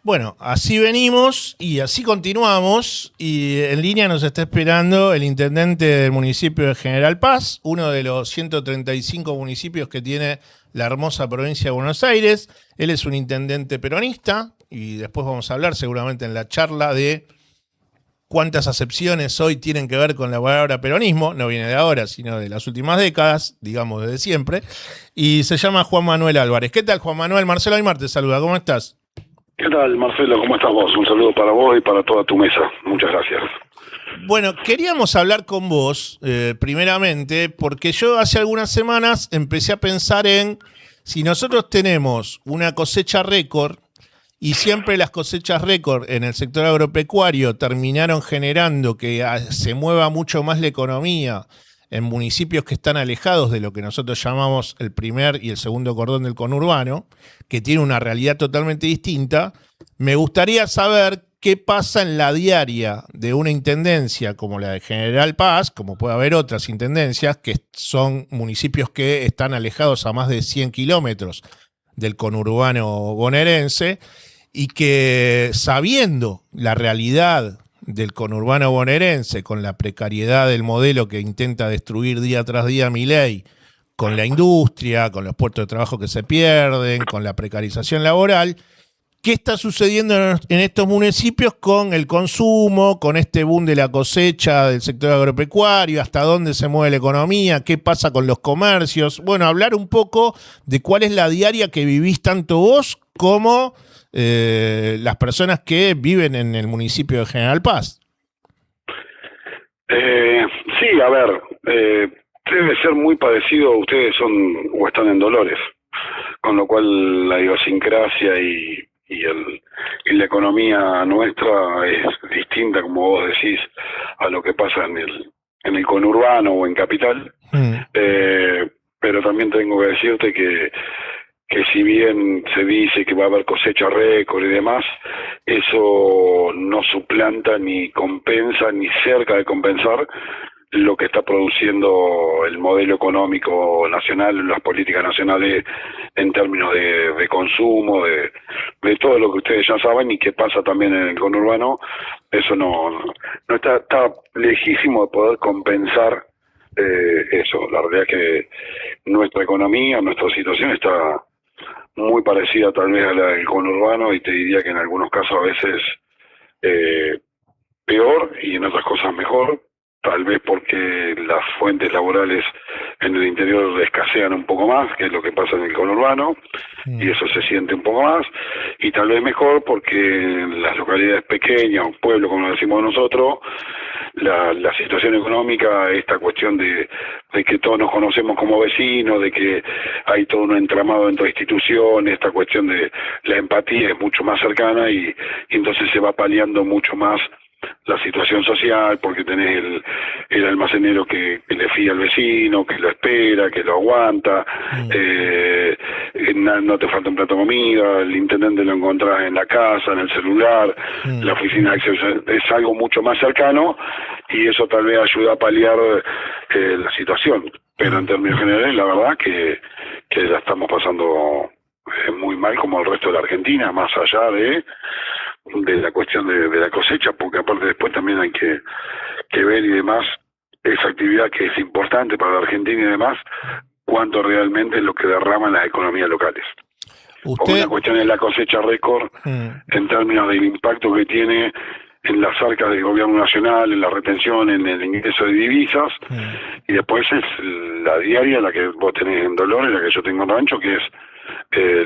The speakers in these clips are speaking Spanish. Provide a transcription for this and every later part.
Bueno, así venimos y así continuamos y en línea nos está esperando el intendente del municipio de General Paz, uno de los 135 municipios que tiene la hermosa provincia de Buenos Aires. Él es un intendente peronista y después vamos a hablar seguramente en la charla de cuántas acepciones hoy tienen que ver con la palabra peronismo, no viene de ahora, sino de las últimas décadas, digamos desde siempre, y se llama Juan Manuel Álvarez. ¿Qué tal, Juan Manuel? Marcelo Aymar te saluda, ¿cómo estás? ¿Qué tal, Marcelo? ¿Cómo estás vos? Un saludo para vos y para toda tu mesa. Muchas gracias. Bueno, queríamos hablar con vos, primeramente, porque yo hace algunas semanas empecé a pensar en si nosotros tenemos una cosecha récord, y siempre las cosechas récord en el sector agropecuario terminaron generando que se mueva mucho más la economía en municipios que están alejados de lo que nosotros llamamos el primer y el segundo cordón del conurbano, que tiene una realidad totalmente distinta. Me gustaría saber qué pasa en la diaria de una intendencia como la de General Paz, como puede haber otras intendencias, que son municipios que están alejados a más de 100 kilómetros del conurbano bonaerense, y que sabiendo la realidad del conurbano bonaerense, con la precariedad del modelo que intenta destruir día tras día Milei, con la industria, con los puestos de trabajo que se pierden, con la precarización laboral, ¿qué está sucediendo en estos municipios con el consumo, con este boom de la cosecha del sector agropecuario? ¿Hasta dónde se mueve la economía? ¿Qué pasa con los comercios? Bueno, hablar un poco de cuál es la diaria que vivís tanto vos como las personas que viven en el municipio de General Paz. Sí, a ver, debe ser muy parecido. Ustedes son o están en Dolores, con lo cual la idiosincrasia y la economía nuestra es distinta, como vos decís, a lo que pasa en el conurbano o en Capital. Pero también tengo que decirte que si bien se dice que va a haber cosecha récord y demás, eso no suplanta ni compensa, ni cerca de compensar lo que está produciendo el modelo económico nacional, las políticas nacionales en términos de consumo, de todo lo que ustedes ya saben y que pasa también en el conurbano. Eso no está lejísimo de poder compensar eso. La realidad es que nuestra economía, nuestra situación está muy parecida tal vez a la del conurbano, y te diría que en algunos casos a veces peor y en otras cosas mejor, tal vez porque las fuentes laborales en el interior escasean un poco más, que es lo que pasa en el conurbano, y eso se siente un poco más, y tal vez mejor porque en las localidades pequeñas, o pueblos como lo decimos nosotros, la situación económica, esta cuestión de que todos nos conocemos como vecinos, de que hay todo un entramado dentro de instituciones, esta cuestión de la empatía es mucho más cercana y entonces se va paliando mucho más la situación social, porque tenés el almacenero que le fía al vecino, que lo espera, que lo aguanta, no te falta un plato de comida, el intendente lo encontrás en la casa, en el celular, la oficina de acceso, es algo mucho más cercano, y eso tal vez ayuda a paliar la situación. Pero en términos generales, la verdad que la estamos pasando muy mal, como el resto de la Argentina, más allá de la cuestión de la cosecha, porque aparte después también hay que ver y demás esa actividad que es importante para la Argentina y demás, cuánto realmente es lo que derraman las economías locales. Porque una cuestión es la cosecha récord en términos del impacto que tiene en las arcas del gobierno nacional, en la retención, en el ingreso de divisas, y después es la diaria, la que vos tenés en Dolores, la que yo tengo en Rancho, que es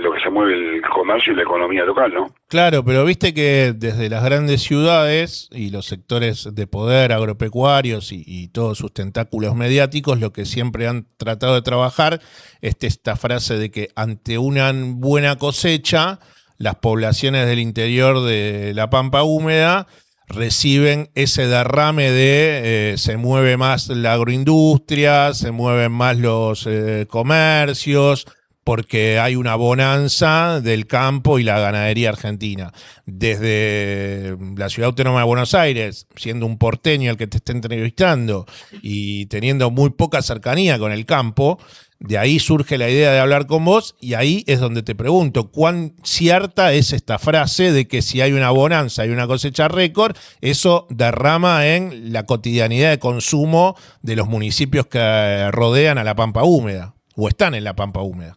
lo que se mueve el comercio y la economía local, ¿no? Claro, pero viste que desde las grandes ciudades y los sectores de poder agropecuarios y todos sus tentáculos mediáticos, lo que siempre han tratado de trabajar es esta frase de que ante una buena cosecha, las poblaciones del interior de la Pampa húmeda reciben ese derrame de se mueve más la agroindustria, se mueven más los comercios, porque hay una bonanza del campo y la ganadería argentina. Desde la Ciudad Autónoma de Buenos Aires, siendo un porteño el que te esté entrevistando y teniendo muy poca cercanía con el campo, De ahí surge la idea de hablar con vos y ahí es donde te pregunto, ¿cuán cierta es esta frase de que si hay una bonanza y una cosecha récord, eso derrama en la cotidianidad de consumo de los municipios que rodean a la Pampa Húmeda o están en la Pampa Húmeda?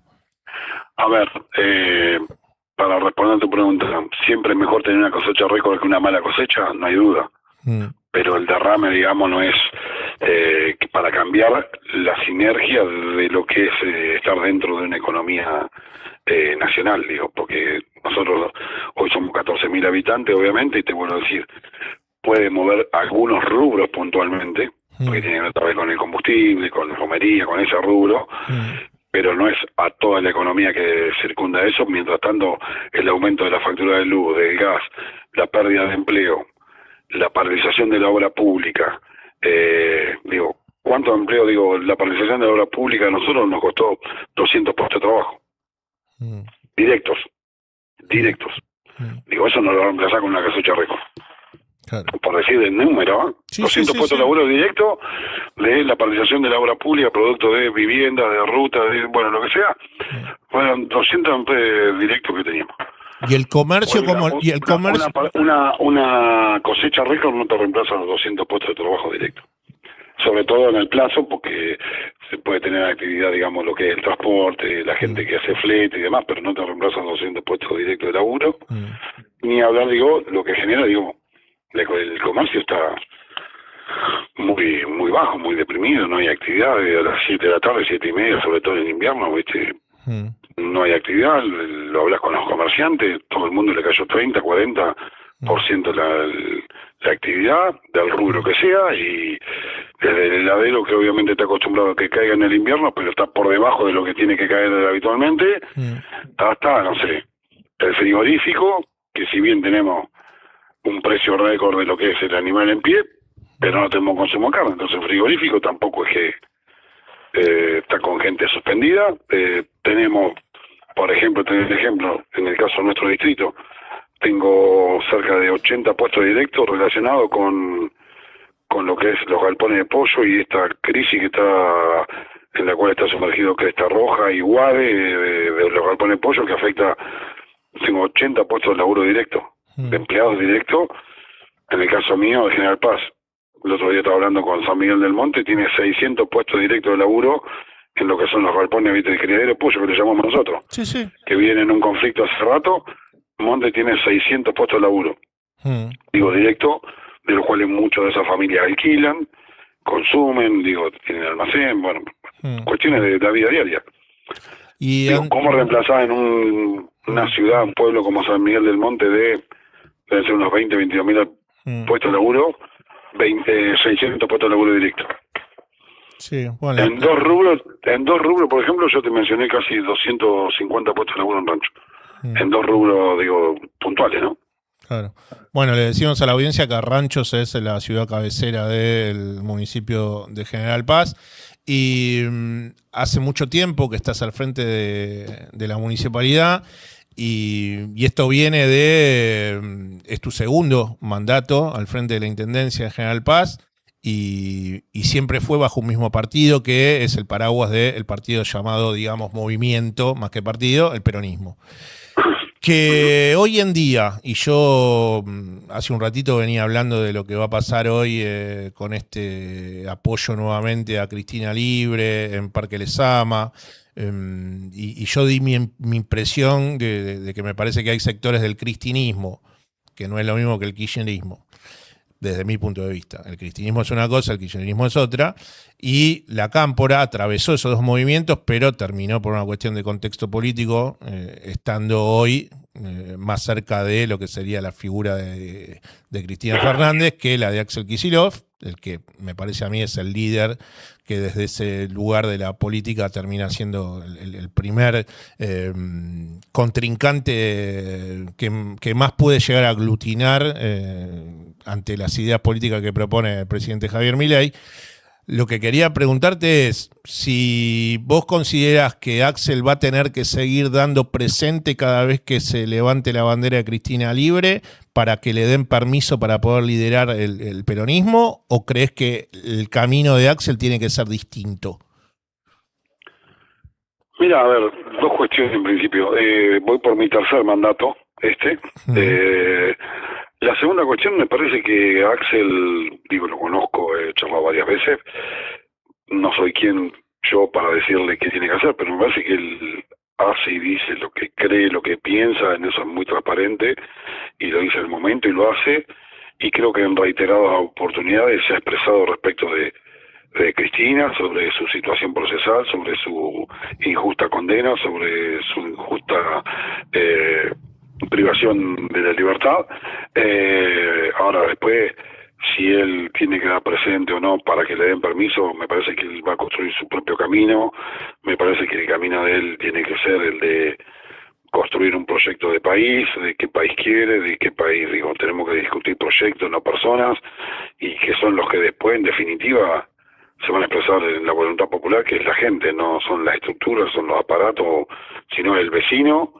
A ver, para responder a tu pregunta, siempre es mejor tener una cosecha récord que una mala cosecha, no hay duda. Pero el derrame, digamos, no es para cambiar la sinergia de lo que es estar dentro de una economía nacional, digo, porque nosotros hoy somos 14.000 habitantes, obviamente, y te vuelvo a decir, puede mover algunos rubros puntualmente, porque tiene que ver otra vez con el combustible, con la romería, con ese rubro, pero no es a toda la economía que circunda eso. Mientras tanto, el aumento de la factura de luz, del gas, la pérdida de empleo, la paralización de la obra pública, digo, ¿cuánto empleo? Digo, la paralización de la obra pública a nosotros nos costó 200 puestos de trabajo. Directos. Digo, eso no lo reemplazar con una cosecha récord. Claro. Por decir el número, ¿eh? 200 puestos de laburo directo de la paralización de la obra pública, producto de vivienda, de ruta, de, bueno, lo que sea, fueron 200 directos que teníamos. Y el comercio, una cosecha récord no te reemplaza los 200 puestos de trabajo directo. Sobre todo en el plazo, porque se puede tener actividad, digamos, lo que es el transporte, la gente que hace flete y demás, pero no te reemplazan 200 puestos directos de laburo. Ni hablar, digo, lo que genera, digo, el comercio está muy muy bajo, muy deprimido, no hay actividad. A las 7 de la tarde, 7:30, sobre todo en invierno, ¿viste? No hay actividad, lo hablas con los comerciantes, todo el mundo le cayó 30, 40% la actividad, del rubro que sea, y desde el heladero, que obviamente está acostumbrado a que caiga en el invierno, pero está por debajo de lo que tiene que caer habitualmente, hasta, no sé, el frigorífico, que si bien tenemos un precio récord de lo que es el animal en pie, pero no tenemos consumo de carne, entonces el frigorífico tampoco es que está con gente suspendida. Tenemos, por ejemplo, en el caso de nuestro distrito, tengo cerca de 80 puestos directos relacionados con lo que es los galpones de pollo y esta crisis que está, en la cual está sumergido Cresta Roja y Guade, de los galpones de pollo, que afecta. Tengo 80 puestos de laburo directo, de empleados directos. En el caso mío, de General Paz, el otro día estaba hablando con San Miguel del Monte, tiene 600 puestos directos de laburo en lo que son los galpones, ¿viste? De criadero de pollo, que le llamamos nosotros, que viene en un conflicto hace rato. Monte tiene 600 puestos de laburo, digo, directo, de los cuales muchos de esas familias alquilan, consumen, digo, tienen almacén, bueno, cuestiones de la vida diaria. Y digo, ¿cómo reemplazar en una ciudad, un pueblo como San Miguel del Monte deben ser unos 20, 22 mil puestos de laburo, 600 puestos de laburo directo? Sí, bueno, en dos rubros, por ejemplo, yo te mencioné casi 250 puestos de laburo en rancho. En dos rubros, digo, puntuales, ¿no? Claro. Bueno, le decimos a la audiencia que Ranchos es la ciudad cabecera del municipio de General Paz y hace mucho tiempo que estás al frente de la municipalidad y esto viene es tu segundo mandato al frente de la Intendencia de General Paz y siempre fue bajo un mismo partido que es el paraguas del partido llamado, digamos, movimiento, más que partido, el peronismo. Que hoy en día, y yo hace un ratito venía hablando de lo que va a pasar hoy con este apoyo nuevamente a Cristina Libre en Parque Lezama, y yo di mi impresión de que me parece que hay sectores del cristinismo, que no es lo mismo que el kirchnerismo, desde mi punto de vista. El cristinismo es una cosa, el kirchnerismo es otra, y la Cámpora atravesó esos dos movimientos, pero terminó por una cuestión de contexto político, estando hoy más cerca de lo que sería la figura de Cristina Fernández que la de Axel Kicillof, el que me parece a mí es el líder que desde ese lugar de la política termina siendo el primer contrincante que más puede llegar a aglutinar ante las ideas políticas que propone el presidente Javier Milei. Lo que quería preguntarte es si vos considerás que Axel va a tener que seguir dando presente cada vez que se levante la bandera de Cristina Libre para que le den permiso para poder liderar el peronismo, o crees que el camino de Axel tiene que ser distinto? Mira, a ver, dos cuestiones en principio. Voy por mi tercer mandato, Eh, la segunda cuestión, me parece que Axel, digo, lo conozco, he charlado varias veces, no soy quien yo para decirle qué tiene que hacer, pero me parece que él hace y dice lo que cree, lo que piensa, en eso es muy transparente, y lo dice en el momento y lo hace, y creo que en reiteradas oportunidades se ha expresado respecto de Cristina, sobre su situación procesal, sobre su injusta condena, sobre su injusta privación de la libertad. Ahora después, si él tiene que dar presente o no para que le den permiso, me parece que él va a construir su propio camino, me parece que el camino de él tiene que ser el de construir un proyecto de país, de qué país quiere, de qué país, digo, tenemos que discutir proyectos, no personas, y que son los que después, en definitiva, se van a expresar en la voluntad popular, que es la gente, no son las estructuras, son los aparatos, sino el vecino,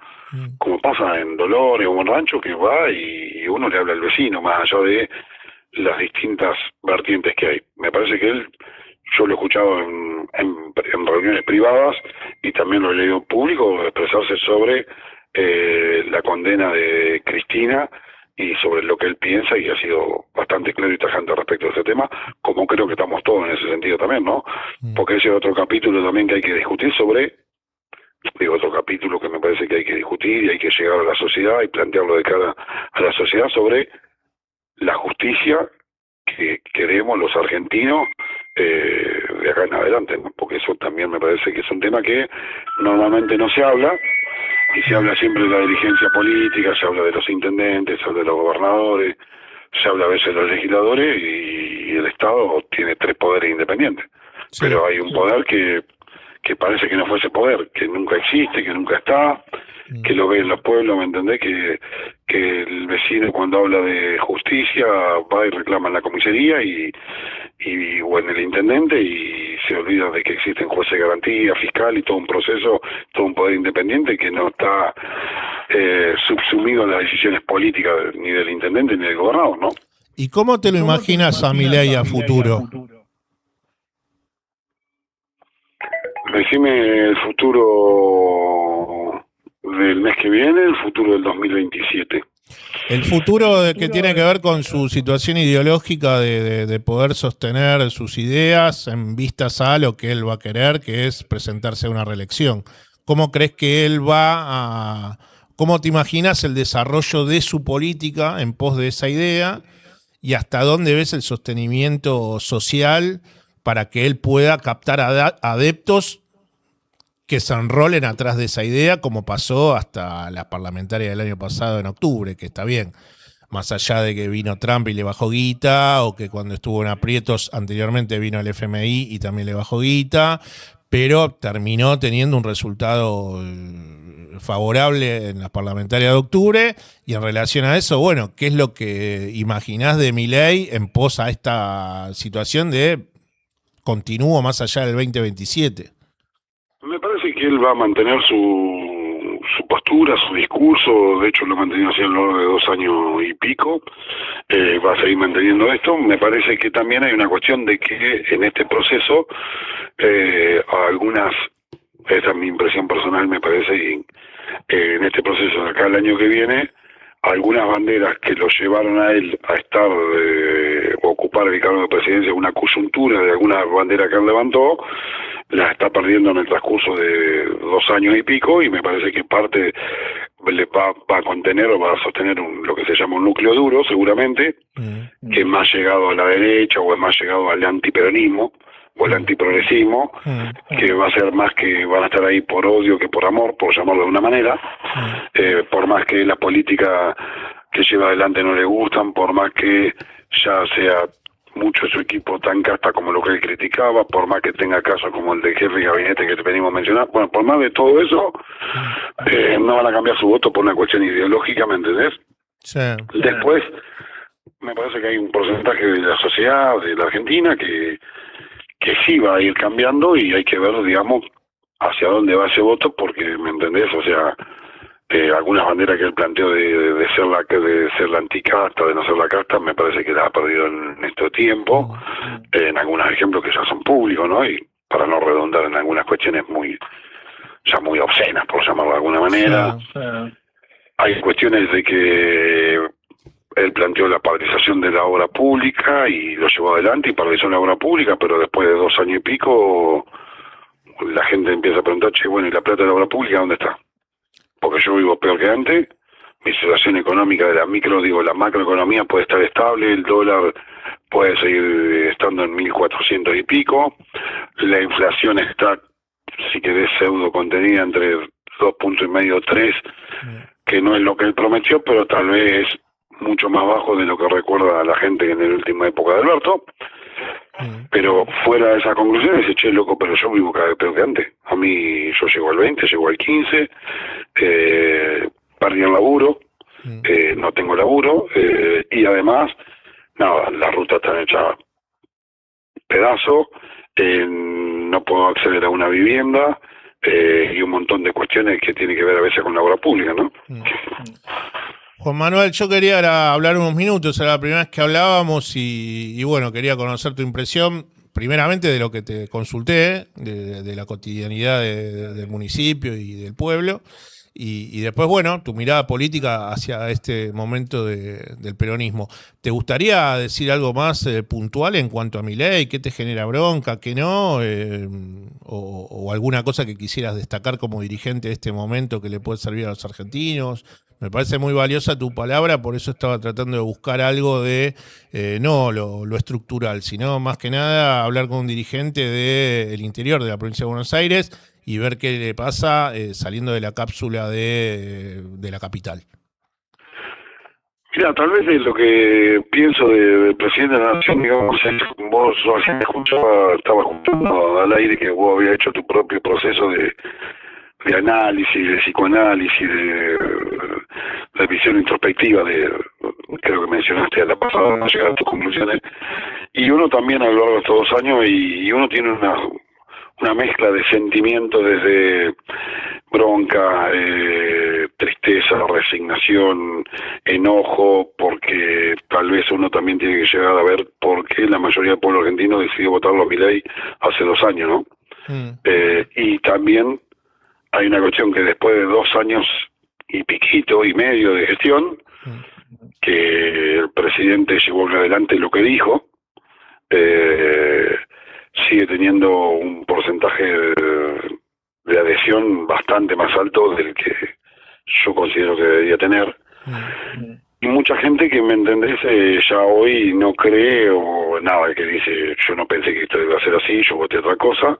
como pasa en Dolores o en Rancho, que va y uno le habla al vecino, más allá de las distintas vertientes que hay. Me parece que él, yo lo he escuchado en reuniones privadas y también lo he leído en público, expresarse sobre la condena de Cristina y sobre lo que él piensa, y ha sido bastante claro y tajante respecto a ese tema, como creo que estamos todos en ese sentido también, ¿no? Porque ese es otro capítulo también que hay que discutir sobre, digo, otro capítulo que me parece que hay que discutir y hay que llegar a la sociedad y plantearlo de cara a la sociedad sobre la justicia que queremos los argentinos de acá en adelante, ¿no? Porque eso también me parece que es un tema que normalmente no se habla, y se habla siempre de la dirigencia política, se habla de los intendentes, se habla de los gobernadores, se habla a veces de los legisladores, y el Estado tiene tres poderes independientes. Sí, pero hay un poder que parece que no fuese poder, que nunca existe, que nunca está, que lo ven los pueblos, ¿me entendés? Que el vecino, cuando habla de justicia, va y reclama en la comisaría o en el intendente, y se olvida de que existen jueces de garantía, fiscal y todo un proceso, todo un poder independiente que no está subsumido a las decisiones políticas ni del intendente ni del gobernador, ¿no? ¿Y cómo te lo imaginas a Milei a futuro? Decime el futuro del mes que viene, el futuro del 2027. El futuro que tiene que ver con su situación ideológica de poder sostener sus ideas en vistas a lo que él va a querer, que es presentarse a una reelección. ¿Cómo crees que él cómo te imaginas el desarrollo de su política en pos de esa idea, y hasta dónde ves el sostenimiento social para que él pueda captar adeptos que se enrolen atrás de esa idea, como pasó hasta la parlamentaria del año pasado en octubre, que está bien, más allá de que vino Trump y le bajó guita, o que cuando estuvo en aprietos anteriormente vino el FMI y también le bajó guita, pero terminó teniendo un resultado favorable en la parlamentaria de octubre. Y en relación a eso, bueno, ¿qué es lo que imaginás de Milei en pos a esta situación de continúo más allá del 2027? Me parece que él va a mantener su postura, su discurso. De hecho lo ha mantenido así a lo largo de 2 años y pico, va a seguir manteniendo esto. Me parece que también hay una cuestión de que en este proceso esa es mi impresión personal, me parece, y en este proceso de acá el año que viene, algunas banderas que lo llevaron a él a estar o ocupar el cargo de presidencia, una coyuntura de alguna bandera que él levantó, la está perdiendo en el transcurso de 2 años y pico, y me parece que parte le va a contener o va a sostener lo que se llama un núcleo duro, seguramente, que es más llegado a la derecha o es más llegado al antiperonismo o al antiprogresismo, que va a ser más que van a estar ahí por odio que por amor, por llamarlo de una manera, por más que la política que lleva adelante no le gustan, por más que ya sea mucho su equipo tan casta como lo que él criticaba, por más que tenga casos como el de jefe de gabinete que te venimos a mencionar, bueno, por más de todo eso, no van a cambiar su voto por una cuestión ideológica, ¿me entendés? Sí. Después, me parece que hay un porcentaje de la sociedad, de la Argentina, que sí va a ir cambiando, y hay que ver, digamos, hacia dónde va ese voto, porque, ¿me entendés? O sea, algunas banderas que él planteó de ser la anticasta, de no ser la casta, me parece que la ha perdido en este tiempo, en algunos ejemplos que ya son públicos, ¿no? Y para no redundar en algunas cuestiones muy ya muy obscenas, por llamarlo de alguna manera. Sí. Hay cuestiones de que él planteó la paralización de la obra pública y lo llevó adelante y paralizó la obra pública, pero después de 2 años y pico la gente empieza a preguntar, che, bueno, ¿y la plata de la obra pública dónde está? Porque yo vivo peor que antes, mi situación económica de la la macroeconomía puede estar estable, el dólar puede seguir estando en 1.400 y pico, la inflación está, si querés, pseudo contenida entre 2,5 puntos, 3, que no es lo que él prometió, pero tal vez es mucho más bajo de lo que recuerda a la gente en la última época de Alberto. Pero fuera de esa conclusión, dice, che, loco, pero yo vivo cada vez peor que antes. A mí, yo llego al 20, llego al 15, perdí el laburo, no tengo laburo, y además, nada, la ruta está hecha pedazo, no puedo acceder a una vivienda, y un montón de cuestiones que tienen que ver a veces con la obra pública, ¿no? Juan Manuel, yo quería hablar unos minutos, era la primera vez que hablábamos y bueno, quería conocer tu impresión, primeramente de lo que te consulté, de la cotidianidad del municipio y del pueblo, y después, bueno, tu mirada política hacia este momento del peronismo. ¿Te gustaría decir algo más puntual en cuanto a Milei? ¿Qué te genera bronca? ¿Qué no? O alguna cosa que quisieras destacar como dirigente de este momento que le puede servir a los argentinos. Me parece muy valiosa tu palabra, por eso estaba tratando de buscar algo de, no lo estructural, sino más que nada hablar con un dirigente del interior de la provincia de Buenos Aires y ver qué le pasa saliendo de la cápsula de la capital. Mira, tal vez de lo que pienso del presidente de la Nación, digamos, vos recién estaba escuchando al aire que vos habías hecho tu propio proceso de análisis, de psicoanálisis, de visión introspectiva, creo que mencionaste a la pasada, no llegar a tus conclusiones, y uno también a lo largo de estos 2 años, y uno tiene una mezcla de sentimientos desde bronca, tristeza, resignación, enojo, porque tal vez uno también tiene que llegar a ver por qué la mayoría del pueblo argentino decidió votarlo a Milei hace 2 años, ¿no? Y también hay una cuestión que después de 2 años y piquito y medio de gestión, que el presidente llevó adelante lo que dijo, sigue teniendo un porcentaje de adhesión bastante más alto del que yo considero que debería tener. Y mucha gente que, ¿me entendés? Ya hoy no cree o nada, que dice, yo no pensé que esto iba a ser así, yo voté otra cosa.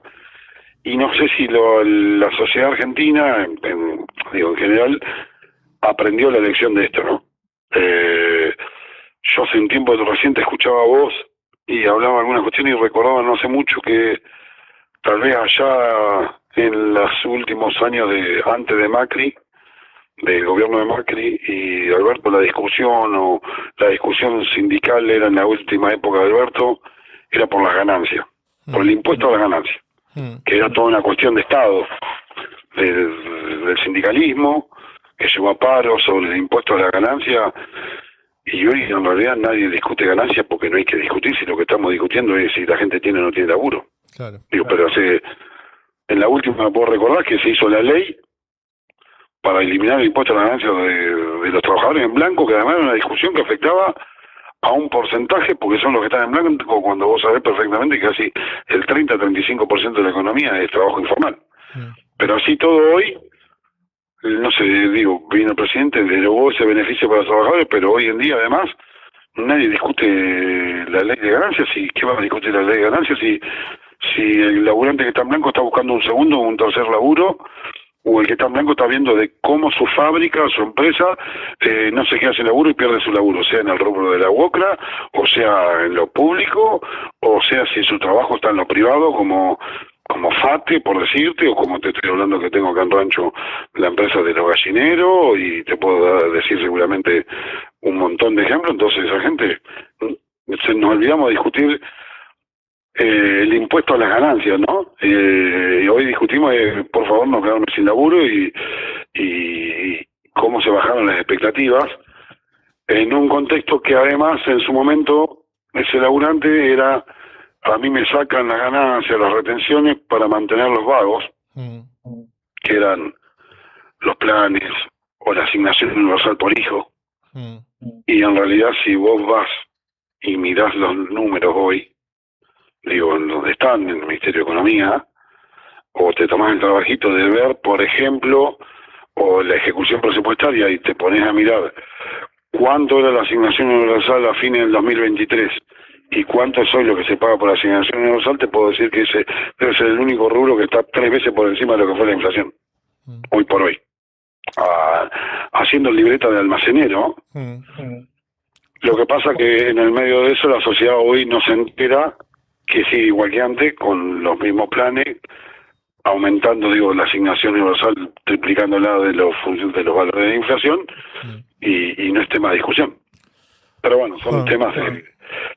Y no sé si la sociedad argentina, en general, aprendió la lección de esto, ¿no? Yo hace un tiempo reciente escuchaba a vos y hablaba algunas cuestiones y recordaba no hace mucho que tal vez allá en los últimos años antes de Macri, del gobierno de Macri y de Alberto, la discusión sindical era en la última época de Alberto, era por las ganancias, por el impuesto a las ganancias, que era toda una cuestión de Estado, del sindicalismo, que llevó a paro sobre el impuesto a la ganancia, y hoy en realidad nadie discute ganancias porque no hay que discutir si lo que estamos discutiendo es si la gente tiene o no tiene laburo. Claro. Pero en la última puedo recordar que se hizo la ley para eliminar el impuesto a la ganancia de los trabajadores en blanco, que además era una discusión que afectaba a un porcentaje, porque son los que están en blanco, cuando vos sabés perfectamente que casi el 30-35% de la economía es trabajo informal. Pero así todo hoy, no sé, vino el presidente, derogó ese beneficio para los trabajadores, pero hoy en día además nadie discute la ley de ganancias. ¿Y qué va a discutir la ley de ganancias si el laburante que está en blanco está buscando un segundo o un tercer laburo, o el que está en blanco está viendo de cómo su fábrica, su empresa, no se queda sin laburo y pierde su laburo, sea en el rubro de la UOCRA, o sea en lo público, o sea si su trabajo está en lo privado, como FATE, por decirte, o como te estoy hablando que tengo acá en Rancho, la empresa de los gallineros, y te puedo decir seguramente un montón de ejemplos. Entonces esa gente, nos olvidamos de discutir el impuesto a las ganancias, ¿no? Y hoy discutimos, por favor, no quedarnos sin laburo y cómo se bajaron las expectativas en un contexto que además en su momento ese laburante era: a mí me sacan las ganancias, las retenciones para mantener los vagos, que eran los planes o la asignación universal por hijo. Y en realidad, si vos vas y mirás los números hoy, digo, en donde están, en el Ministerio de Economía, o te tomás el trabajito de ver, por ejemplo, o la ejecución presupuestaria y te pones a mirar cuánto era la asignación universal a fines del 2023 y cuánto es hoy lo que se paga por la asignación universal, te puedo decir que ese debe ser el único rubro que está 3 veces por encima de lo que fue la inflación, hoy por hoy. Haciendo libreta de almacenero. Lo que pasa que en el medio de eso la sociedad hoy no se entera que sigue igual que antes, con los mismos planes, aumentando, digo, la asignación universal, triplicándola de los valores de inflación, y no es tema de discusión. Pero bueno, son temas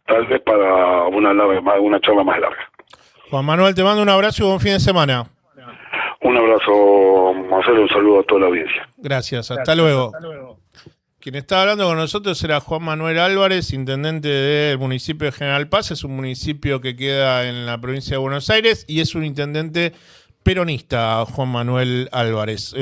tal vez para una charla más larga. Juan Manuel, te mando un abrazo y buen fin de semana. Un abrazo, Marcelo, un saludo a toda la audiencia. Gracias, hasta luego. Quien está hablando con nosotros era Juan Manuel Álvarez, intendente del municipio de General Paz. Es un municipio que queda en la provincia de Buenos Aires y es un intendente peronista, Juan Manuel Álvarez.